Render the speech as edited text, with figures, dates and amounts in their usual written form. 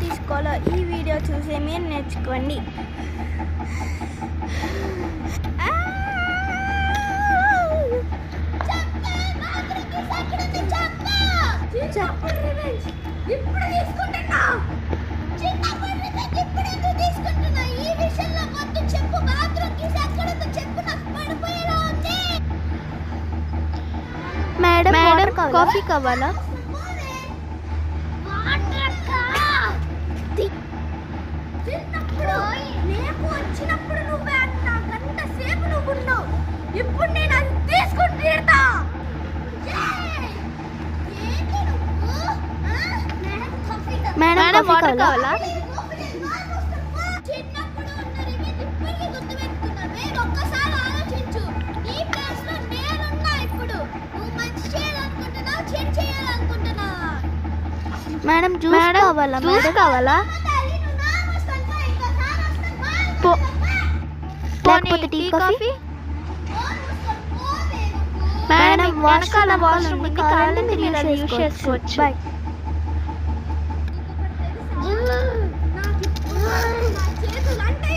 తీసుకోవాలో ఈ వీడియో చూసి మీరు నేర్చుకోండి. మేడం కాఫీ కావాలా? వచ్చినప్పుడు నువ్వే అంట గంట సేపు నువ్వు ఉన్నావు. ఇప్పుడు నేను అది తీసుకుని తీరుతా. మేడం వాటర్ కావాలా? చిన్నప్పుడు ఉన్న రివెంజ్ ఇప్పటికీ గుర్తుపెట్టుకున్నావే. ఒక్కసారి ఆలోచించు. నీ ప్లేస్ లో నేనున్నా. ఇప్పుడు నువ్వు మంచి చేయాలనుకుంటున్నావు, చెడు చేయాలనుకుంటున్నావా? మేడం జ్యూస్ కావాలా? లేకపోతే టీ కాఫీ? మేడం వెనకాల వాష్రూమ్ ఉంది, కావాలంటే మీరు యూజ్ చేసుకోవచ్చు. బాయ్. నా చేతులు అంటే